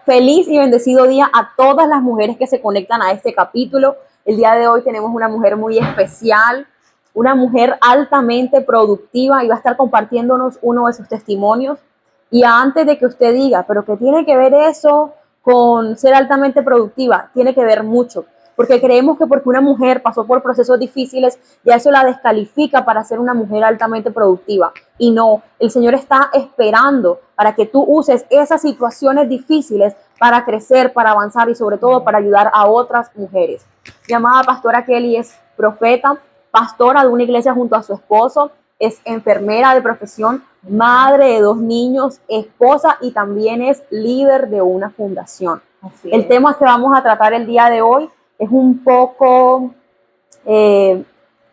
Feliz y bendecido día a todas las mujeres que se conectan a este capítulo. El día de hoy tenemos una mujer muy especial, una mujer altamente productiva y va a estar compartiéndonos uno de sus testimonios. Y antes de que usted diga, pero ¿qué tiene que ver eso con ser altamente productiva? Tiene que ver mucho, porque creemos que porque una mujer pasó por procesos difíciles, ya eso la descalifica para ser una mujer altamente productiva. Y no, el Señor está esperando para que tú uses esas situaciones difíciles para crecer, para avanzar y sobre todo para ayudar a otras mujeres. Mi amada pastora Kelly es profeta, pastora de una iglesia junto a su esposo, es enfermera de profesión, madre de 2 niños, esposa y también es líder de una fundación. El tema que vamos a tratar el día de hoy es un poco,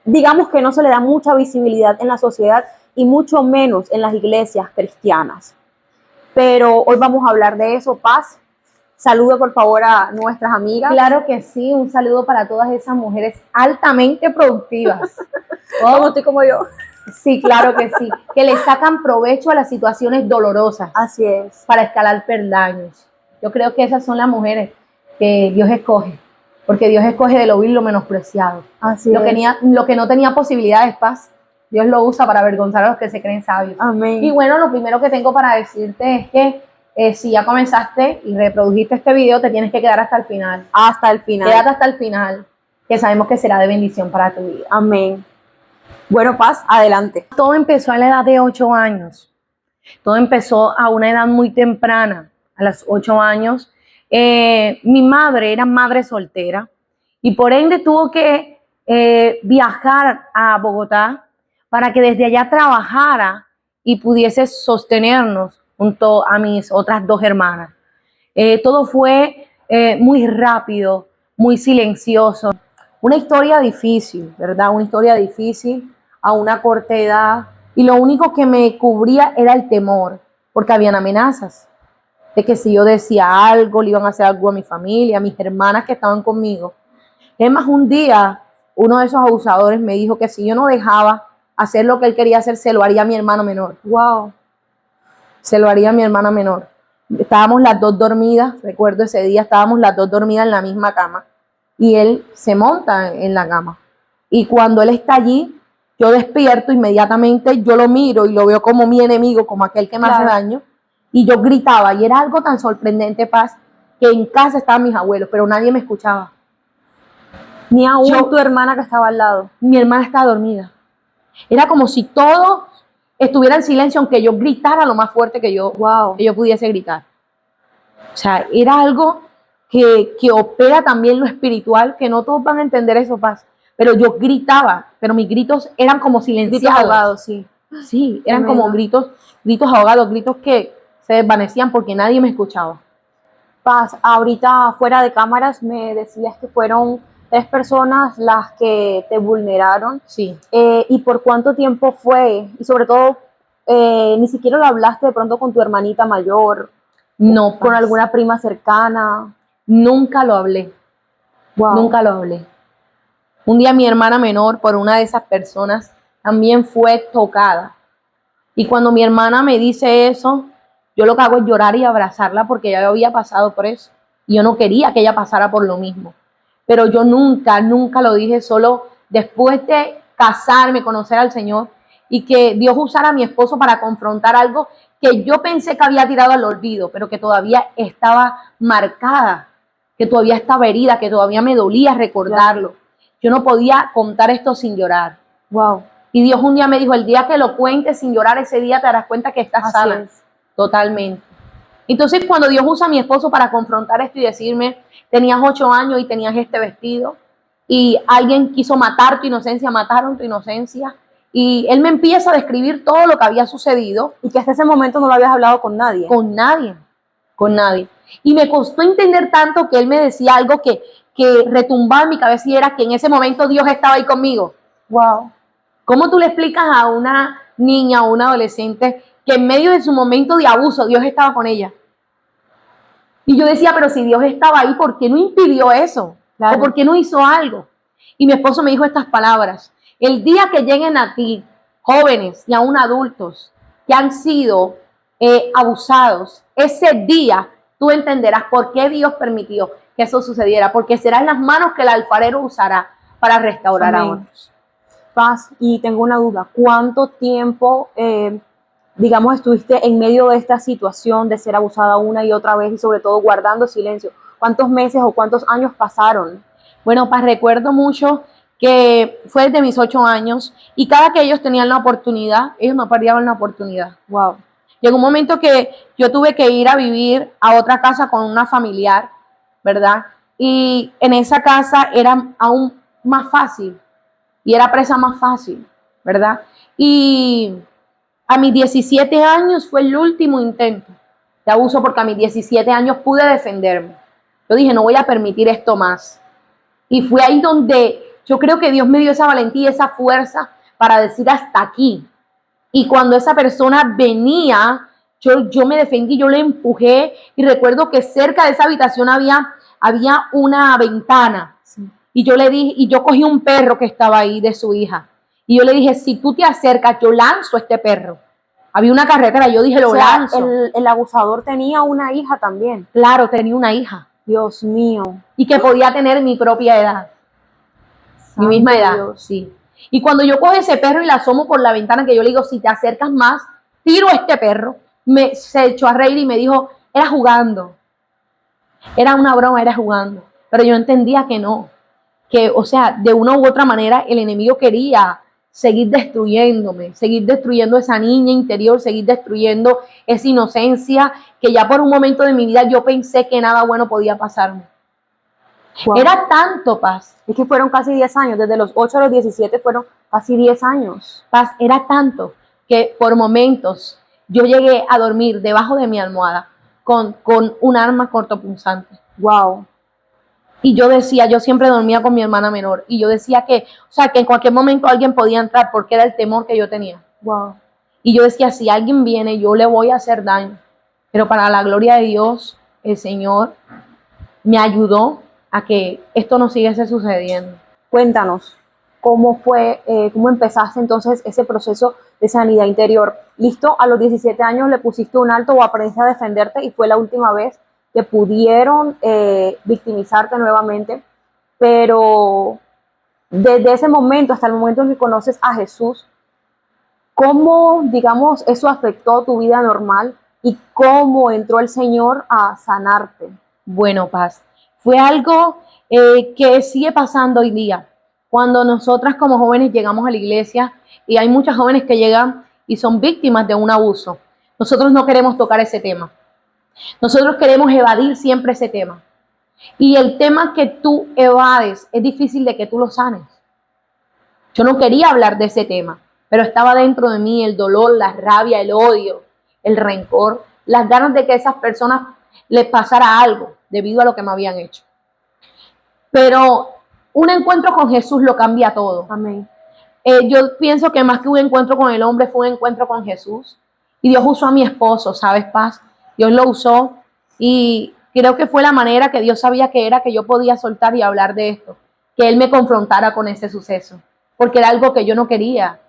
digamos que no se le da mucha visibilidad en la sociedad y mucho menos en las iglesias cristianas. Pero hoy vamos a hablar de eso. Paz, saludo por favor a nuestras amigas. Claro que sí, un saludo para todas esas mujeres altamente productivas. Como tú y como yo. Sí, claro que sí, que le sacan provecho a las situaciones dolorosas. Así es. Para escalar peldaños. Yo creo que esas son las mujeres que Dios escoge, porque Dios escoge de lo vil lo menospreciado. Así lo, es. lo que no tenía posibilidades, Paz, Dios lo usa para avergonzar a los que se creen sabios. Amén. Y bueno, lo primero que tengo para decirte es que si ya comenzaste y reprodujiste este video, te tienes que quedar hasta el final. Hasta el final. Quédate hasta el final, que sabemos que será de bendición para tu vida. Amén. Bueno, Paz, adelante. Todo empezó a la edad de 8 años. Todo empezó a una edad muy temprana, a los 8 años. Mi madre era madre soltera y por ende tuvo que viajar a Bogotá para que desde allá trabajara y pudiese sostenernos junto a mis otras 2 hermanas. Todo fue muy rápido, muy silencioso. Una historia difícil, ¿verdad? Una historia difícil a una corta edad. Y lo único que me cubría era el temor, porque habían amenazas de que si yo decía algo, le iban a hacer algo a mi familia, a mis hermanas que estaban conmigo. Es más, un día uno de esos abusadores me dijo que si yo no dejaba hacer lo que él quería hacer, se lo haría a mi hermano menor. Wow. Se lo haría a mi hermana menor. Estábamos las 2 dormidas, recuerdo ese día, estábamos las 2 dormidas en la misma cama y él se monta en la cama. Y cuando él está allí, yo despierto inmediatamente, yo lo miro y lo veo como mi enemigo, como aquel que me hace daño, y yo gritaba, y era algo tan sorprendente, Paz, que en casa estaban mis abuelos, pero nadie me escuchaba. Ni aún tu hermana que estaba al lado. Mi hermana estaba dormida. Era como si todo estuviera en silencio, aunque yo gritara lo más fuerte que yo pudiese gritar. O sea, era algo que opera también lo espiritual, que no todos van a entender eso, Paz. Pero yo gritaba, pero mis gritos eran como silenciados. Gritos ahogados, sí. Sí, eran como gritos ahogados, gritos que se desvanecían porque nadie me escuchaba. Paz, ahorita fuera de cámaras me decías que fueron 3 personas las que te vulneraron. Sí. ¿Y por cuánto tiempo fue? Y sobre todo, ni siquiera lo hablaste de pronto con tu hermanita mayor. No, Paz. Con alguna prima cercana. Nunca lo hablé. Wow. Nunca lo hablé. Un día mi hermana menor, por una de esas personas, también fue tocada. Y cuando mi hermana me dice eso, yo lo que hago es llorar y abrazarla porque ella había pasado por eso. Y yo no quería que ella pasara por lo mismo. Pero yo nunca lo dije, solo después de casarme, conocer al Señor y que Dios usara a mi esposo para confrontar algo que yo pensé que había tirado al olvido, pero que todavía estaba marcada, que todavía estaba herida, que todavía me dolía recordarlo. Yo no podía contar esto sin llorar. Wow. Y Dios un día me dijo, el día que lo cuentes sin llorar, ese día te darás cuenta que estás sana. Totalmente. Entonces, cuando Dios usa a mi esposo para confrontar esto y decirme, tenías 8 años y tenías este vestido, y alguien quiso matar tu inocencia, mataron tu inocencia, y él me empieza a describir todo lo que había sucedido. Y que hasta ese momento no lo habías hablado con nadie. Con nadie. Con nadie. Y me costó entender tanto que él me decía algo que retumbaba en mi cabeza y era que en ese momento Dios estaba ahí conmigo. Wow. ¿Cómo tú le explicas a una niña o una adolescente que en medio de su momento de abuso Dios estaba con ella? Y yo decía, pero si Dios estaba ahí, ¿por qué no impidió eso? Claro. ¿O por qué no hizo algo? Y mi esposo me dijo estas palabras: el día que lleguen a ti, jóvenes y aún adultos que han sido abusados, ese día tú entenderás por qué Dios permitió que eso sucediera, porque serán las manos que el alfarero usará para restaurar a otros. Paz, y tengo una duda, ¿cuánto tiempo, digamos, estuviste en medio de esta situación de ser abusada una y otra vez y sobre todo guardando silencio? ¿Cuántos meses o cuántos años pasaron? Bueno, Paz, recuerdo mucho que fue desde mis 8 años y cada que ellos tenían la oportunidad, ellos no perdían la oportunidad. Wow. Llegó un momento que yo tuve que ir a vivir a otra casa con una familiar, ¿verdad? Y en esa casa era aún más fácil y era presa más fácil, ¿verdad? Y a mis 17 años fue el último intento de abuso porque a mis 17 años pude defenderme. Yo dije, no voy a permitir esto más. Y fue ahí donde yo creo que Dios me dio esa valentía, esa fuerza para decir hasta aquí. Y cuando esa persona venía, yo me defendí, yo le empujé y recuerdo que cerca de esa habitación había una ventana. Sí. Y yo le dije, y yo cogí un perro que estaba ahí de su hija. Y yo le dije, si tú te acercas, yo lanzo a este perro. Había una carretera, yo dije, lo lanzo. El abusador tenía una hija también. Claro, tenía una hija. Dios mío. Y que podía tener mi propia edad. Santo mi misma edad, Dios. Sí. Y cuando yo cojo ese perro y la asomo por la ventana, que yo le digo, si te acercas más, tiro a este perro, se echó a reír y me dijo, era jugando. Era una broma, era jugando. Pero yo entendía que no. Que, o sea, de una u otra manera, el enemigo quería seguir destruyéndome, seguir destruyendo esa niña interior, seguir destruyendo esa inocencia, que ya por un momento de mi vida yo pensé que nada bueno podía pasarme. Wow. Era tanto, Paz. Es que fueron casi 10 años, desde los 8 a los 17 fueron casi 10 años. Paz, era tanto que por momentos yo llegué a dormir debajo de mi almohada con un arma cortopunzante. Wow. Y yo decía, yo siempre dormía con mi hermana menor, y yo decía que, o sea, que en cualquier momento alguien podía entrar porque era el temor que yo tenía. Wow. Y yo decía, si alguien viene, yo le voy a hacer daño. Pero para la gloria de Dios, el Señor me ayudó a que esto no siguiese sucediendo. Cuéntanos, ¿cómo fue, cómo empezaste entonces ese proceso de sanidad interior? ¿Listo? A los 17 años le pusiste un alto o aprendiste a defenderte y fue la última vez que pudieron victimizarte nuevamente, pero desde ese momento hasta el momento en que conoces a Jesús, ¿cómo, digamos, eso afectó tu vida normal y cómo entró el Señor a sanarte? Bueno, Paz, fue algo que sigue pasando hoy día. Cuando nosotras como jóvenes llegamos a la iglesia, y hay muchas jóvenes que llegan y son víctimas de un abuso, nosotros no queremos tocar ese tema. Nosotros queremos evadir siempre ese tema. Y el tema que tú evades es difícil de que tú lo sanes. Yo no quería hablar de ese tema, pero estaba dentro de mí el dolor, la rabia, el odio, el rencor, las ganas de que a esas personas les pasara algo debido a lo que me habían hecho. Pero un encuentro con Jesús lo cambia todo. Amén. Yo pienso que más que un encuentro con el hombre fue un encuentro con Jesús. Y Dios usó a mi esposo, ¿sabes, Paz? Dios lo usó y creo que fue la manera que Dios sabía que era que yo podía soltar y hablar de esto, que Él me confrontara con ese suceso, porque era algo que yo no quería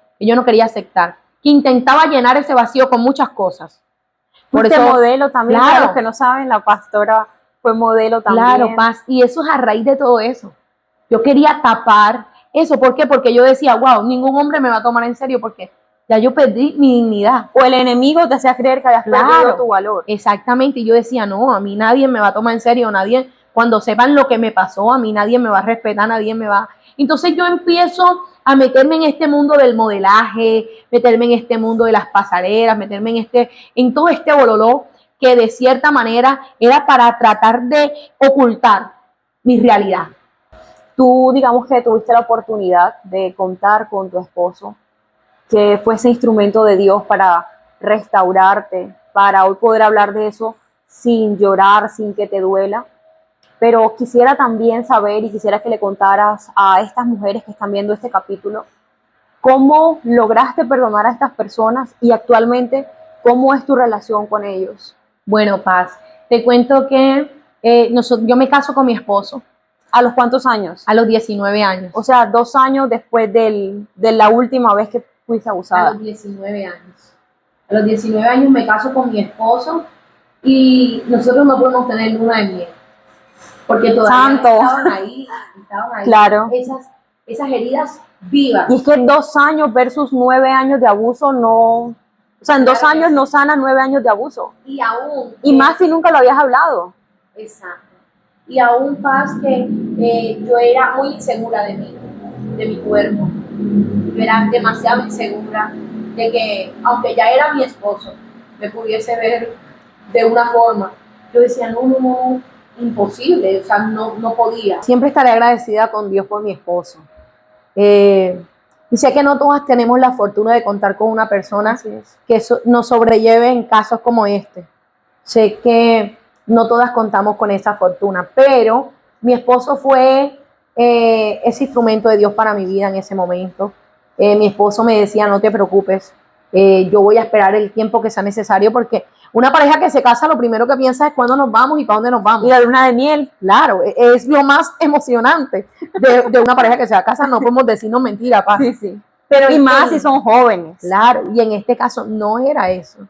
aceptar, que intentaba llenar ese vacío con muchas cosas. Por eso, modelo también, claro, para los que no saben, la pastora fue modelo también. Claro, Paz, y eso es a raíz de todo eso. Yo quería tapar eso, ¿por qué? Porque yo decía, wow, ningún hombre me va a tomar en serio, porque ya yo perdí mi dignidad. O el enemigo te hacía creer que habías perdido tu valor. Exactamente, y yo decía, no, a mí nadie me va a tomar en serio, nadie, cuando sepan lo que me pasó, a mí nadie me va a respetar, nadie me va... Entonces yo empiezo a meterme en este mundo del modelaje, meterme en este mundo de las pasarelas, meterme en todo este bololó que de cierta manera era para tratar de ocultar mi realidad. Tú, digamos que tuviste la oportunidad de contar con tu esposo, que fue ese instrumento de Dios para restaurarte, para hoy poder hablar de eso sin llorar, sin que te duela. Pero quisiera también saber y quisiera que le contaras a estas mujeres que están viendo este capítulo, ¿cómo lograste perdonar a estas personas y actualmente cómo es tu relación con ellos? Bueno, Paz, te cuento que yo me caso con mi esposo. ¿A los cuántos años? A los 19 años. O sea, 2 años después de la última vez que fuiste abusada. A los 19 años. A los 19 años me caso con mi esposo Y nosotros no podemos tener luna de miel, porque todavía Santo. estaban ahí Claro. esas heridas vivas. Y es que 2 años versus 9 años de abuso no, o sea, en 2 Claro que años sí. no sana 9 años de abuso. Y aún, Y más si nunca lo habías hablado. exacto. Y aún Paz, que yo era muy insegura de mí, de mi cuerpo. Yo era demasiado insegura de que, aunque ya era mi esposo, me pudiese ver de una forma. Yo decía, no, no, no, imposible, o sea, no podía. Siempre estaré agradecida con Dios por mi esposo. Y sé que no todas tenemos la fortuna de contar con una persona que nos sobrelleve en casos como este. Sé que no todas contamos con esa fortuna, pero mi esposo fue ese instrumento de Dios para mi vida en ese momento. Mi esposo me decía, no te preocupes, yo voy a esperar el tiempo que sea necesario, porque una pareja que se casa lo primero que piensa es cuándo nos vamos y para dónde nos vamos. Y la luna de miel. Claro, es lo más emocionante de una pareja que se va a casar, no podemos decirnos mentiras, Paz. Sí, sí. Pero Y más si son jóvenes. Claro, y en este caso no era eso.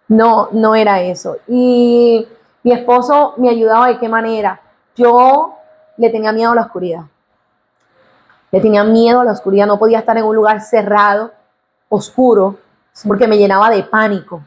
No era eso. Y mi esposo me ayudaba de qué manera. Yo le tenía miedo a la oscuridad. Le tenía miedo a la oscuridad. No podía estar en un lugar cerrado, oscuro, porque me llenaba de pánico.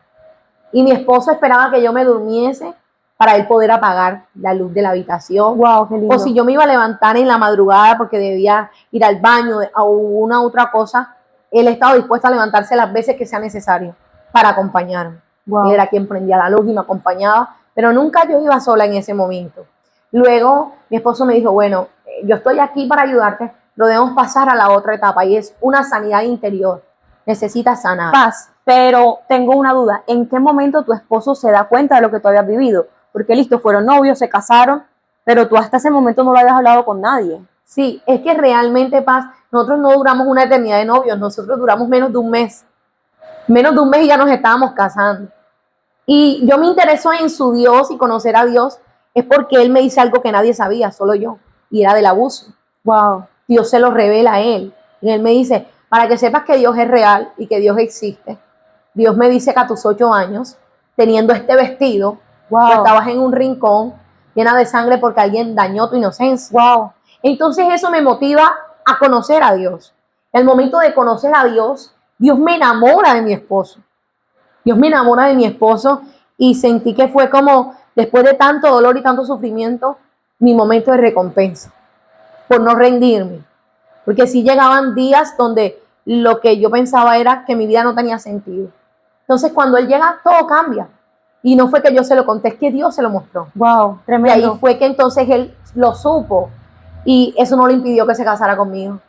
Y mi esposo esperaba que yo me durmiese para él poder apagar la luz de la habitación. Wow, qué lindo. O si yo me iba a levantar en la madrugada porque debía ir al baño o una otra cosa, él estaba dispuesto a levantarse las veces que sea necesario para acompañarme. Wow. Él era quien prendía la luz y me acompañaba, pero nunca yo iba sola en ese momento. Luego mi esposo me dijo, bueno, yo estoy aquí para ayudarte, lo debemos pasar a la otra etapa y es una sanidad interior. Necesitas sanar. Paz, pero tengo una duda. ¿En qué momento tu esposo se da cuenta de lo que tú habías vivido? Porque listo, fueron novios, se casaron, pero tú hasta ese momento no lo habías hablado con nadie. Sí, es que realmente, Paz, nosotros no duramos una eternidad de novios, nosotros duramos menos de un mes. Menos de un mes y ya nos estábamos casando. Y yo me intereso en su Dios y conocer a Dios es porque Él me dice algo que nadie sabía, solo yo, y era del abuso. Wow. Dios se lo revela a Él. Y Él me dice, para que sepas que Dios es real y que Dios existe, Dios me dice que a tus 8 años, teniendo este vestido, Wow. tú estabas en un rincón llena de sangre porque alguien dañó tu inocencia. Wow. Entonces eso me motiva a conocer a Dios. El momento de conocer a Dios, Dios me enamora de mi esposo. Dios me enamora de mi esposo y sentí que fue como, después de tanto dolor y tanto sufrimiento, mi momento de recompensa, por no rendirme. Porque sí llegaban días donde lo que yo pensaba era que mi vida no tenía sentido. Entonces cuando Él llega, todo cambia. Y no fue que yo se lo conté, es que Dios se lo mostró. Wow, Y tremendo. ahí fue que entonces Él lo supo y eso no le impidió que se casara conmigo.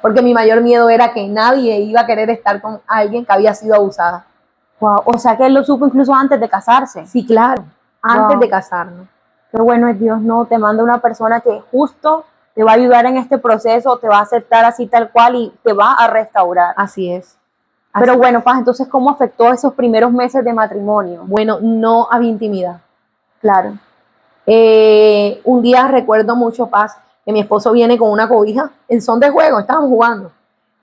Porque mi mayor miedo era que nadie iba a querer estar con alguien que había sido abusada. Wow. O sea que él lo supo incluso antes de casarse. Sí, claro, antes Wow. de casarnos. Qué bueno es Dios, ¿no? Te manda una persona que justo te va a ayudar en este proceso, te va a aceptar así tal cual y te va a restaurar. Así es. Pero bueno, Paz, entonces, ¿cómo afectó esos primeros meses de matrimonio? Bueno, no había intimidad. Claro. Un día recuerdo mucho, Paz, que mi esposo viene con una cobija en son de juego, estábamos jugando.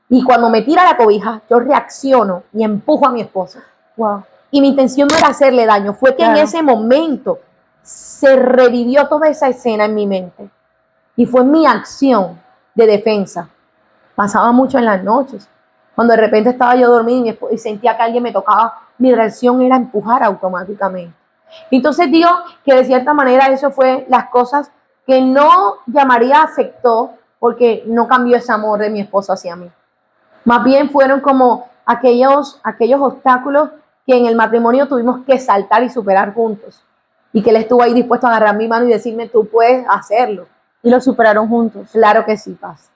Y cuando me tira la cobija, yo reacciono y empujo a mi esposo. Wow. Y mi intención no era hacerle daño, fue que Claro. en ese momento se revivió toda esa escena en mi mente. Y fue mi acción de defensa. Pasaba mucho en las noches. Cuando de repente estaba yo dormida y sentía que alguien me tocaba, mi reacción era empujar automáticamente. Entonces digo que de cierta manera eso fue las cosas que no llamaría afectó, porque no cambió ese amor de mi esposo hacia mí. Más bien fueron como aquellos obstáculos que en el matrimonio tuvimos que saltar y superar juntos. Y que él estuvo ahí dispuesto a agarrar mi mano y decirme, tú puedes hacerlo. Y lo superaron juntos. Claro que sí, Paz.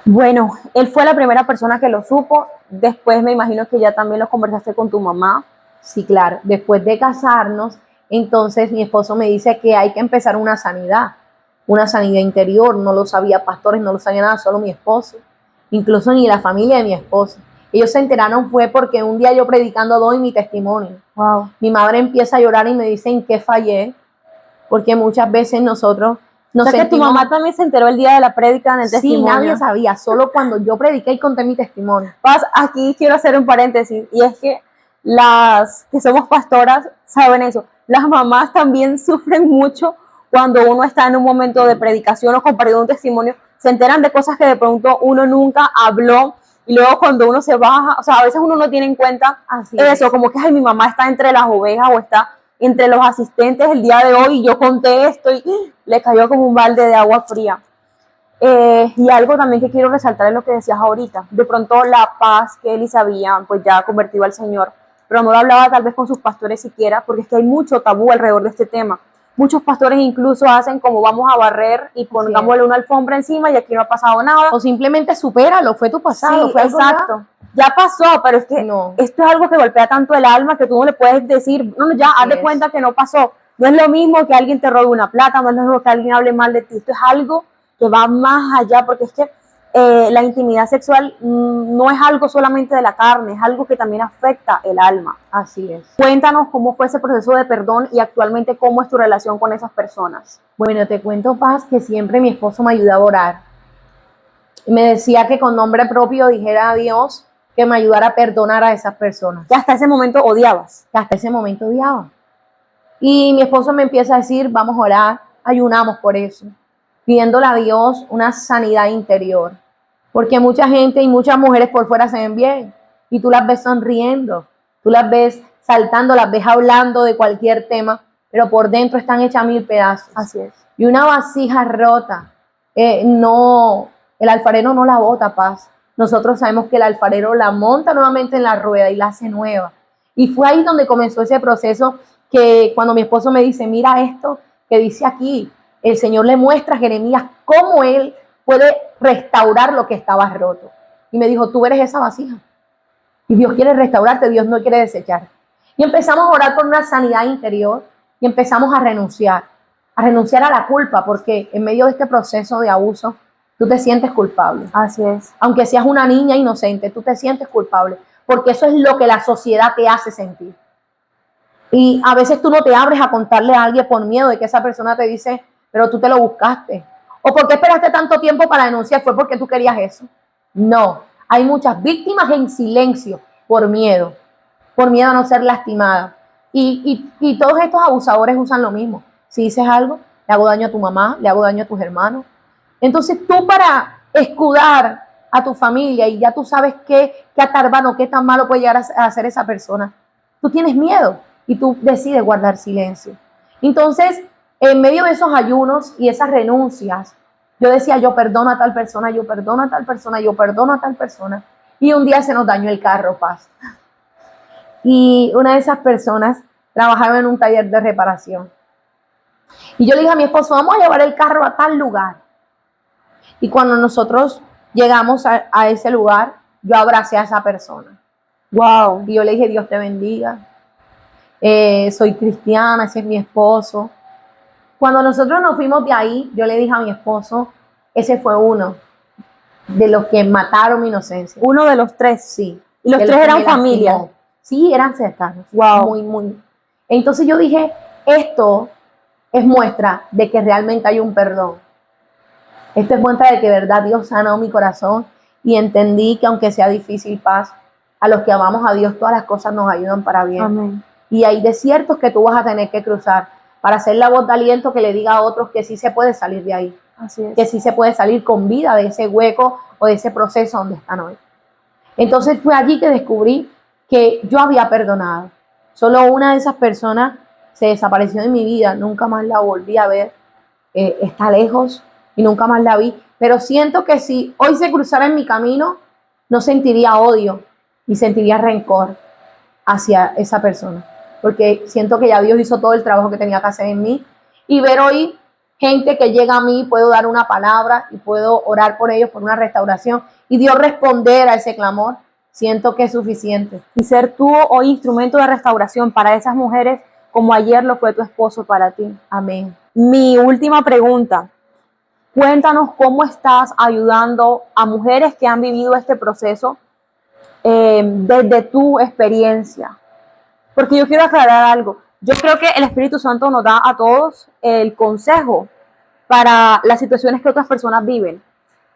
Bueno, él fue la primera persona que lo supo. Después me imagino que ya también lo conversaste con tu mamá. Sí, claro. Después de casarnos, entonces mi esposo me dice que hay que empezar una sanidad interior. No lo sabía pastores, no lo sabía nada, solo mi esposo. Incluso ni la familia de mi esposo. Ellos se enteraron fue porque un día yo predicando doy mi testimonio. Wow. Mi madre empieza a llorar y me dice en qué fallé, porque muchas veces nosotros nos O sea que tu sentimos... mamá también se enteró el día de la prédica en el Sí, testimonio. nadie sabía, solo cuando yo prediqué y conté mi testimonio. Paz, aquí quiero hacer un paréntesis, y es que las que somos pastoras saben eso. las mamás también sufren mucho cuando uno está en un momento de predicación o compartiendo un testimonio, se enteran de cosas que de pronto uno nunca habló y luego cuando uno se baja, o sea, a veces uno no tiene en cuenta eso, como que, ay, mi mamá está entre las ovejas o está entre los asistentes el día de hoy y yo conté esto y le cayó como un balde de agua fría. Y algo también que quiero resaltar es lo que decías ahorita, de pronto la paz que Eli sabía, pues ya convertido al Señor, pero no lo hablaba tal vez con sus pastores siquiera, porque es que hay mucho tabú alrededor de este tema. Muchos pastores incluso hacen como vamos a barrer y pongámosle una alfombra encima y aquí no ha pasado nada. O simplemente supéralo, fue tu pasado. Sí, fue exacto. Ya pasó, pero es que esto es algo que golpea tanto el alma que tú no le puedes decir, no, ya haz de cuenta que no pasó. No es lo mismo que alguien te robe una plata, no es lo mismo que alguien hable mal de ti. Esto es algo que va más allá, porque es que la intimidad sexual no es algo solamente de la carne, es algo que también afecta el alma. Así es. Cuéntanos cómo fue ese proceso de perdón y actualmente cómo es tu relación con esas personas. Bueno, te cuento, Paz, que siempre mi esposo me ayudaba a orar. Me decía que con nombre propio dijera a Dios que me ayudara a perdonar a esas personas. Que hasta ese momento odiabas. Que hasta ese momento odiaba. Y mi esposo me empieza a decir, vamos a orar, ayunamos por eso, pidiéndole a Dios una sanidad interior. Porque mucha gente y muchas mujeres por fuera se ven bien y tú las ves sonriendo, tú las ves saltando, las ves hablando de cualquier tema, pero por dentro están hechas 1000 pedazos. Así es. Y una vasija rota, el alfarero no la bota, Paz. Nosotros sabemos que el alfarero la monta nuevamente en la rueda y la hace nueva. Y fue ahí donde comenzó ese proceso que cuando mi esposo me dice, mira esto que dice aquí, el Señor le muestra a Jeremías cómo él puede restaurar lo que estaba roto. Y me dijo, tú eres esa vasija. Y Dios quiere restaurarte, Dios no quiere desecharte. Y empezamos a orar por una sanidad interior y empezamos a renunciar a la culpa, porque en medio de este proceso de abuso, tú te sientes culpable. Así es. Aunque seas una niña inocente, tú te sientes culpable, porque eso es lo que la sociedad te hace sentir. Y a veces tú no te abres a contarle a alguien por miedo de que esa persona te dice, pero tú te lo buscaste. ¿O por qué esperaste tanto tiempo para denunciar? ¿Fue porque tú querías eso? No. Hay muchas víctimas en silencio por miedo a no ser lastimada. Y todos estos abusadores usan lo mismo. Si dices algo, le hago daño a tu mamá, le hago daño a tus hermanos. Entonces tú, para escudar a tu familia, y ya tú sabes qué atarbano, qué tan malo puede llegar a hacer esa persona, tú tienes miedo y tú decides guardar silencio. Entonces, en medio de esos ayunos y esas renuncias, yo decía, yo perdono a tal persona, yo perdono a tal persona, yo perdono a tal persona. Y un día se nos dañó el carro, Paz. Y una de esas personas trabajaba en un taller de reparación. Y yo le dije a mi esposo, vamos a llevar el carro a tal lugar. Y cuando nosotros llegamos a ese lugar, yo abracé a esa persona. Wow. Y yo le dije, Dios te bendiga. Soy cristiana, ese es mi esposo. Cuando nosotros nos fuimos de ahí, yo le dije a mi esposo, ese fue uno de los que mataron mi inocencia. Uno de los 3. Sí. ¿Y los 3 eran familia? Sí, eran cercanos. Wow. Muy. Entonces yo dije, esto es muestra de que realmente hay un perdón. Esto es muestra de que verdad Dios sanó mi corazón y entendí que aunque sea difícil, Paz, a los que amamos a Dios todas las cosas nos ayudan para bien. Amén. Y hay desiertos que tú vas a tener que cruzar para ser la voz de aliento que le diga a otros que sí se puede salir de ahí. Así es. Que sí se puede salir con vida de ese hueco o de ese proceso donde están hoy. Entonces fue allí que descubrí que yo había perdonado. Solo una de esas personas se desapareció de mi vida, nunca más la volví a ver, está lejos y nunca más la vi. Pero siento que si hoy se cruzara en mi camino, no sentiría odio y sentiría rencor hacia esa persona. Porque siento que ya Dios hizo todo el trabajo que tenía que hacer en mí. Y ver hoy gente que llega a mí, puedo dar una palabra y puedo orar por ellos por una restauración. Y Dios responder a ese clamor, siento que es suficiente. Y ser tú hoy instrumento de restauración para esas mujeres como ayer lo fue tu esposo para ti. Amén. Mi última pregunta. Cuéntanos cómo estás ayudando a mujeres que han vivido este proceso desde tu experiencia. Porque yo quiero aclarar algo. Yo creo que el Espíritu Santo nos da a todos el consejo para las situaciones que otras personas viven.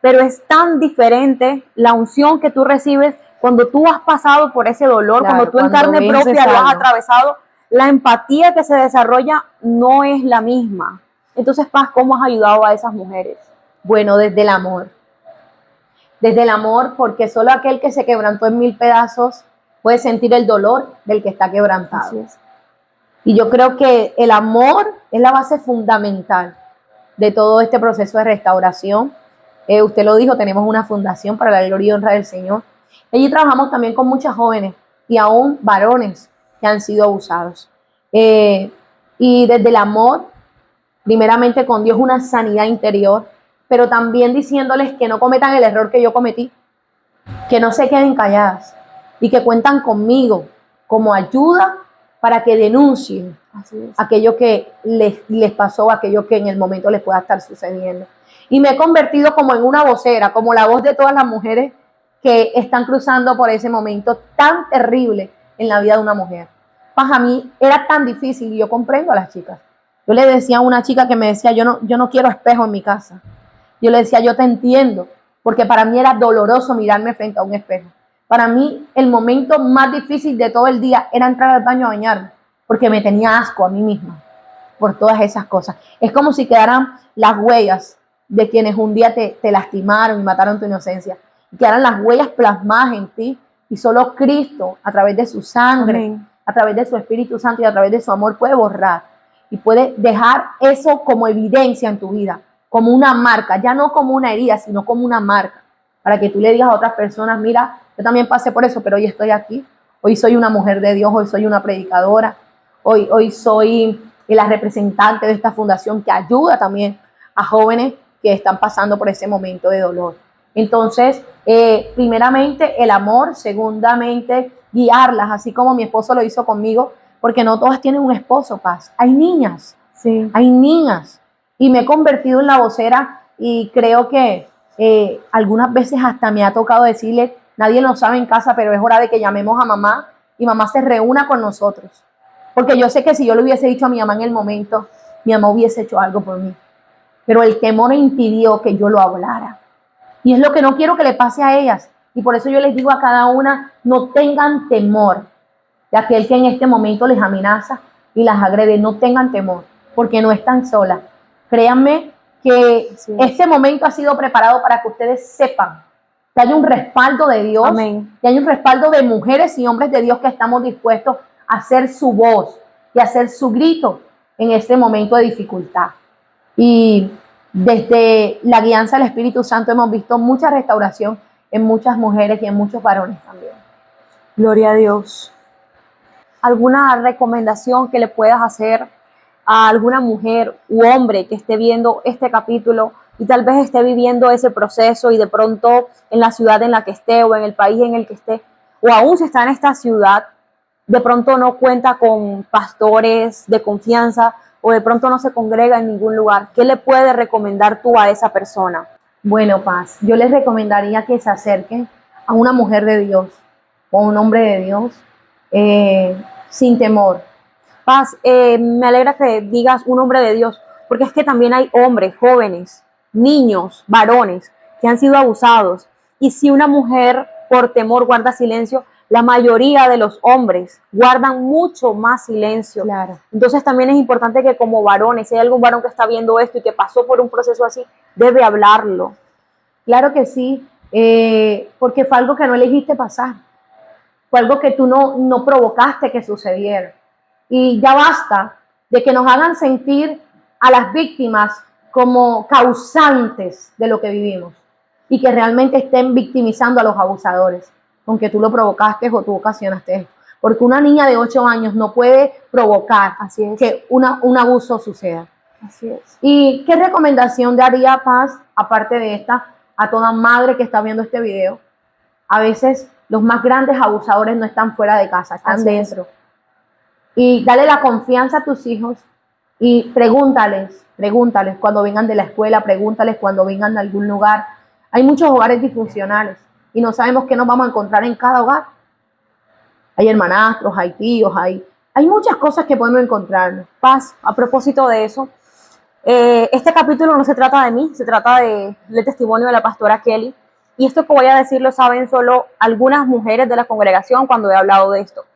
Pero es tan diferente la unción que tú recibes cuando tú has pasado por ese dolor, Claro, cuando tú en carne propia lo has atravesado. la empatía que se desarrolla no es la misma. Entonces, Paz, ¿cómo has ayudado a esas mujeres? Bueno, desde el amor. Desde el amor, porque solo aquel que se quebrantó en 1000 pedazos puede sentir el dolor del que está quebrantado. Así es. Y yo creo que el amor es la base fundamental de todo este proceso de restauración. Usted lo dijo, tenemos una fundación para la gloria y honra del Señor. Allí trabajamos también con muchas jóvenes y aún varones que han sido abusados. Y desde el amor, primeramente con Dios, una sanidad interior, pero también diciéndoles que no cometan el error que yo cometí, que no se queden calladas y que cuentan conmigo como ayuda para que denuncien aquello que les pasó, aquello que en el momento les pueda estar sucediendo. Y me he convertido como en una vocera, como la voz de todas las mujeres que están cruzando por ese momento tan terrible en la vida de una mujer. Para mí era tan difícil y yo comprendo a las chicas. Yo le decía a una chica que me decía, yo no quiero espejo en mi casa. Yo le decía, yo te entiendo, porque para mí era doloroso mirarme frente a un espejo. Para mí el momento más difícil de todo el día era entrar al baño a bañarme, porque me tenía asco a mí misma por todas esas cosas. Es como si quedaran las huellas de quienes un día te lastimaron y mataron tu inocencia. Quedaran las huellas plasmadas en ti y solo Cristo, a través de su sangre, amén, a través de su Espíritu Santo y a través de su amor, puede borrar y puede dejar eso como evidencia en tu vida, como una marca, ya no como una herida, sino como una marca, para que tú le digas a otras personas, mira, yo también pasé por eso, pero hoy estoy aquí, hoy soy una mujer de Dios, hoy soy una predicadora, hoy soy la representante de esta fundación que ayuda también a jóvenes que están pasando por ese momento de dolor. Entonces, primeramente el amor, segundamente guiarlas, así como mi esposo lo hizo conmigo, porque no todas tienen un esposo, Paz. Hay niñas, sí, hay niñas. Y me he convertido en la vocera y creo que algunas veces hasta me ha tocado decirle, nadie lo sabe en casa, pero es hora de que llamemos a mamá y mamá se reúna con nosotros. Porque yo sé que si yo le hubiese dicho a mi mamá en el momento, mi mamá hubiese hecho algo por mí. Pero el temor impidió que yo lo hablara. Y es lo que no quiero que le pase a ellas. Y por eso yo les digo a cada una, no tengan temor de aquel que en este momento les amenaza y las agrede. No tengan temor, porque no están solas. Créanme que este momento ha sido preparado para que ustedes sepan que hay un respaldo de Dios, amén, y hay un respaldo de mujeres y hombres de Dios que estamos dispuestos a hacer su voz y a hacer su grito en este momento de dificultad. Y desde la guianza del Espíritu Santo hemos visto mucha restauración en muchas mujeres y en muchos varones también. Gloria a Dios. ¿Alguna recomendación que le puedas hacer a alguna mujer u hombre que esté viendo este capítulo y tal vez esté viviendo ese proceso y de pronto en la ciudad en la que esté o en el país en el que esté, o aún si está en esta ciudad, de pronto no cuenta con pastores de confianza o de pronto no se congrega en ningún lugar? ¿Qué le puedes recomendar tú a esa persona? Bueno, Paz, yo les recomendaría que se acerquen a una mujer de Dios o a un hombre de Dios sin temor. Paz, me alegra que digas un hombre de Dios, porque es que también hay hombres, jóvenes, niños, varones que han sido abusados. Y si una mujer por temor guarda silencio, la mayoría de los hombres guardan mucho más silencio. Claro. Entonces también es importante que como varones, si hay algún varón que está viendo esto y que pasó por un proceso así, debe hablarlo. Claro que sí, porque fue algo que no elegiste pasar, fue algo que tú no provocaste que sucediera. Y ya basta de que nos hagan sentir a las víctimas como causantes de lo que vivimos y que realmente estén victimizando a los abusadores, aunque tú lo provocaste o tú ocasionaste esto. Porque una niña de 8 años no puede provocar que un abuso suceda. Así es. ¿Y qué recomendación daría, Paz, aparte de esta, a toda madre que está viendo este video? A veces los más grandes abusadores no están fuera de casa, están dentro. Y dale la confianza a tus hijos y pregúntales cuando vengan de la escuela, pregúntales cuando vengan de algún lugar. Hay muchos hogares disfuncionales y no sabemos qué nos vamos a encontrar en cada hogar. Hay hermanastros, hay tíos, hay muchas cosas que podemos encontrarnos. Paz, a propósito de eso, este capítulo no se trata de mí, se trata del testimonio de la pastora Kelly. Y esto que voy a decir lo saben solo algunas mujeres de la congregación cuando he hablado de esto.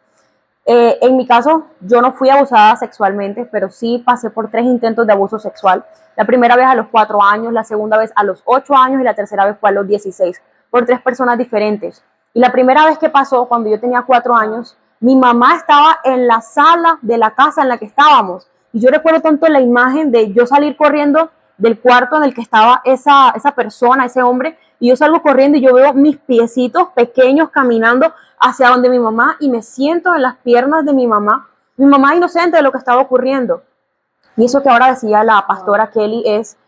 En mi caso, yo no fui abusada sexualmente, pero sí pasé por 3 intentos de abuso sexual. La primera vez a los 4 años, la segunda vez a los 8 años y la tercera vez fue a los 16, por 3 personas diferentes. Y la primera vez que pasó, cuando yo tenía 4 años, mi mamá estaba en la sala de la casa en la que estábamos. Y yo recuerdo tanto la imagen de yo salir corriendo del cuarto en el que estaba esa persona, ese hombre, y yo salgo corriendo y yo veo mis piecitos pequeños caminando hacia donde mi mamá y me siento en las piernas de mi mamá inocente de lo que estaba ocurriendo. Y eso que ahora decía la pastora Kelly es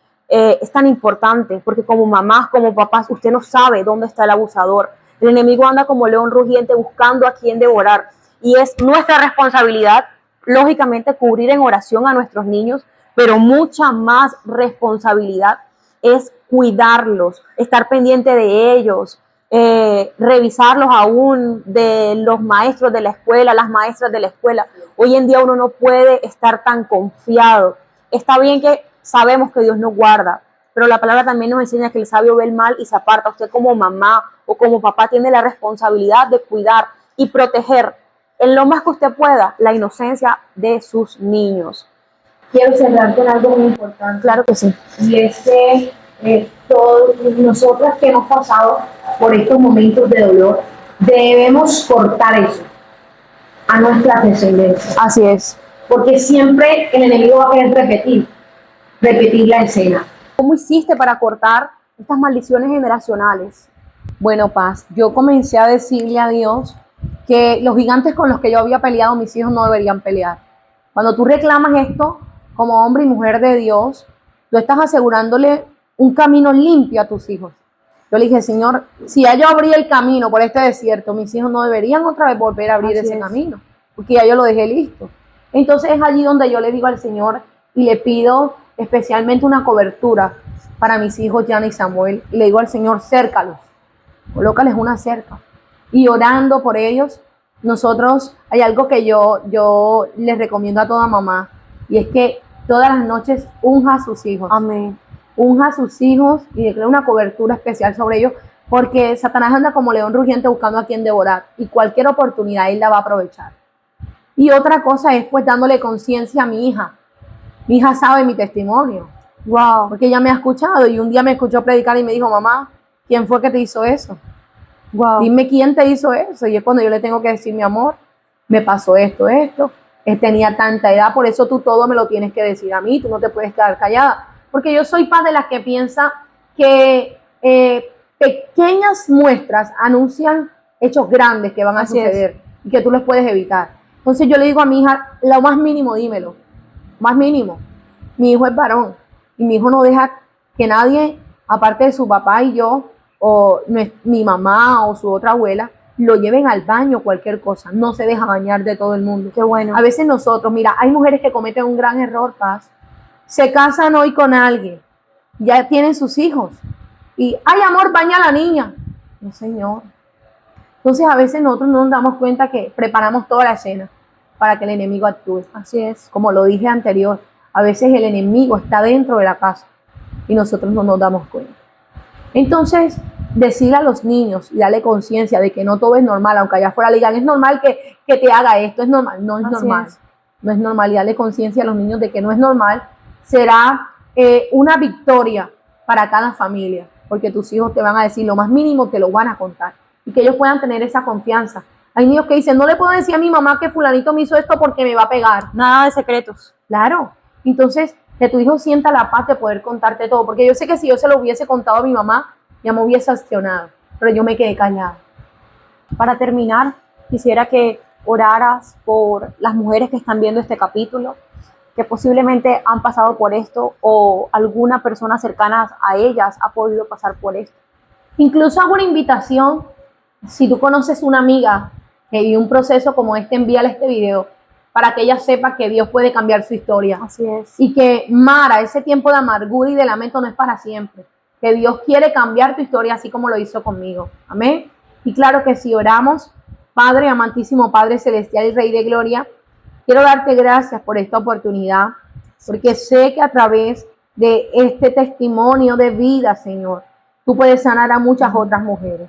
tan importante, porque como mamás, como papás, usted no sabe dónde está el abusador. El enemigo anda como león rugiente buscando a quien devorar. Y es nuestra responsabilidad, lógicamente, cubrir en oración a nuestros niños, pero mucha más responsabilidad es cuidarlos, estar pendiente de ellos, revisarlos aún de los maestros de la escuela, las maestras de la escuela. Hoy en día uno no puede estar tan confiado. Está bien que sabemos que Dios nos guarda, pero la palabra también nos enseña que el sabio ve el mal y se aparta. Usted como mamá o como papá tiene la responsabilidad de cuidar y proteger en lo más que usted pueda la inocencia de sus niños. Quiero cerrar con algo muy importante. Claro que sí. Y es que todos nosotras que hemos pasado por estos momentos de dolor, debemos cortar eso a nuestra descendencia. Así es. Porque siempre el enemigo va a querer repetir la escena. ¿Cómo hiciste para cortar estas maldiciones generacionales? Bueno, Paz, yo comencé a decirle a Dios que los gigantes con los que yo había peleado, mis hijos no deberían pelear. Cuando tú reclamas esto como hombre y mujer de Dios, tú estás asegurándole un camino limpio a tus hijos. Yo le dije, Señor, si ya yo abrí el camino por este desierto, mis hijos no deberían otra vez volver a abrir ese camino, porque ya yo lo dejé listo. Entonces es allí donde yo le digo al Señor y le pido especialmente una cobertura para mis hijos, Yana y Samuel, y le digo al Señor, cércalos, colócales una cerca. Y orando por ellos, nosotros, hay algo que yo les recomiendo a toda mamá, y es que todas las noches unja a sus hijos. Amén. Unja a sus hijos y declara una cobertura especial sobre ellos, porque Satanás anda como león rugiente buscando a quien devorar, y cualquier oportunidad él la va a aprovechar. Y otra cosa es pues dándole conciencia a mi hija. Mi hija sabe mi testimonio. Wow. Porque ella me ha escuchado y un día me escuchó predicar y me dijo, mamá, ¿quién fue que te hizo eso? Wow. Dime quién te hizo eso. Y es cuando yo le tengo que decir, mi amor, me pasó esto. Él tenía tanta edad, por eso tú todo me lo tienes que decir a mí, tú no te puedes quedar callada. Porque yo soy paz de las que piensa que pequeñas muestras anuncian hechos grandes que van a suceder y que tú los puedes evitar. Entonces yo le digo a mi hija, lo más mínimo dímelo, más mínimo. Mi hijo es varón y mi hijo no deja que nadie, aparte de su papá y yo, o mi mamá o su otra abuela, lo lleven al baño, cualquier cosa. No se deja bañar de todo el mundo. Qué bueno. A veces nosotros, mira, hay mujeres que cometen un gran error, Paz. Se casan hoy con alguien, ya tienen sus hijos y, ay amor, baña a la niña. No, señor. Entonces a veces nosotros no nos damos cuenta que preparamos toda la escena para que el enemigo actúe. Así es. Como lo dije anterior, a veces el enemigo está dentro de la casa y nosotros no nos damos cuenta. Entonces, decirle a los niños y darle conciencia de que no todo es normal, aunque allá afuera le digan, es normal que te haga esto, es normal. No es normal. No es normal, y darle conciencia a los niños de que no es normal, será una victoria para cada familia, porque tus hijos te van a decir lo más mínimo, te lo van a contar, y que ellos puedan tener esa confianza. Hay niños que dicen, no le puedo decir a mi mamá que fulanito me hizo esto porque me va a pegar. Nada de secretos. Claro. Entonces, que tu hijo sienta la paz de poder contarte todo, porque yo sé que si yo se lo hubiese contado a mi mamá, ya me hubiese accionado, pero yo me quedé callada. Para terminar, quisiera que oraras por las mujeres que están viendo este capítulo, que posiblemente han pasado por esto o alguna persona cercana a ellas ha podido pasar por esto. Incluso hago una invitación, si tú conoces una amiga que vive un proceso como este, envíale este video para que ella sepa que Dios puede cambiar su historia. Así es. Y que Mara, ese tiempo de amargura y de lamento no es para siempre. Que Dios quiere cambiar tu historia así como lo hizo conmigo. Amén. Y claro que si oramos, Padre, amantísimo Padre celestial y Rey de gloria, quiero darte gracias por esta oportunidad, porque sé que a través de este testimonio de vida, Señor, tú puedes sanar a muchas otras mujeres.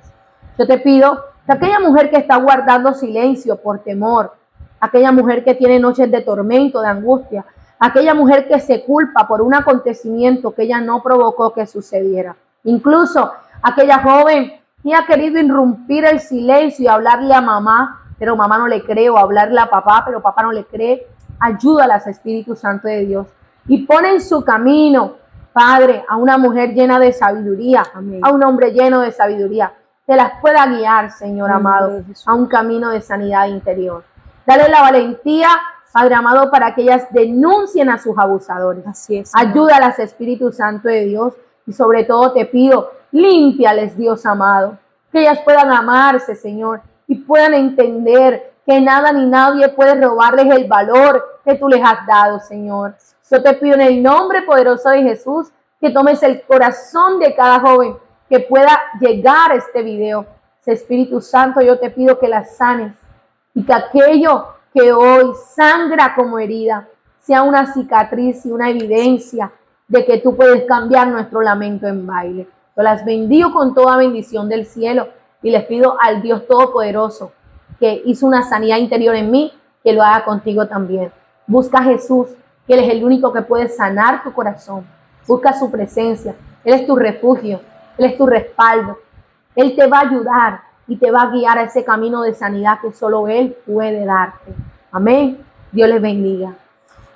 Yo te pido que aquella mujer que está guardando silencio por temor, aquella mujer que tiene noches de tormento, de angustia, aquella mujer que se culpa por un acontecimiento que ella no provocó que sucediera. Incluso aquella joven que ha querido irrumpir el silencio y hablarle a mamá, pero mamá no le cree, o hablarle a papá, pero papá no le cree. Ayúdalas, Espíritu Santo de Dios, y pone en su camino, Padre, a una mujer llena de sabiduría, Amén. a un hombre lleno de sabiduría, que las pueda guiar, Señor amado, a un camino de sanidad interior. Dale la valentía, Padre amado, para que ellas denuncien a sus abusadores. Así es. Ayúdalas, Espíritu Santo de Dios, y sobre todo te pido, límpiales, Dios amado, que ellas puedan amarse, Señor, y puedan entender que nada ni nadie puede robarles el valor que tú les has dado, Señor. Yo te pido en el nombre poderoso de Jesús que tomes el corazón de cada joven que pueda llegar a este video. Espíritu Santo, yo te pido que las sanes y que aquello que hoy sangra como herida sea una cicatriz y una evidencia de que tú puedes cambiar nuestro lamento en baile. Yo las bendigo con toda bendición del cielo y les pido al Dios Todopoderoso que hizo una sanidad interior en mí, que lo haga contigo también. Busca a Jesús, que Él es el único que puede sanar tu corazón. Busca su presencia. Él es tu refugio, Él es tu respaldo. Él te va a ayudar y te va a guiar a ese camino de sanidad que solo Él puede darte. Amén. Dios les bendiga.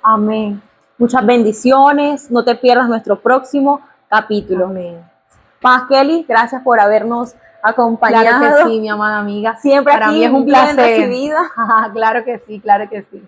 Amén. Muchas bendiciones. No te pierdas nuestro próximo capítulo. Amén. Paz, Kelly, gracias por habernos acompañado. Claro que sí, mi amada amiga. Siempre para aquí mí es un bien placer. recibida. Claro que sí, claro que sí.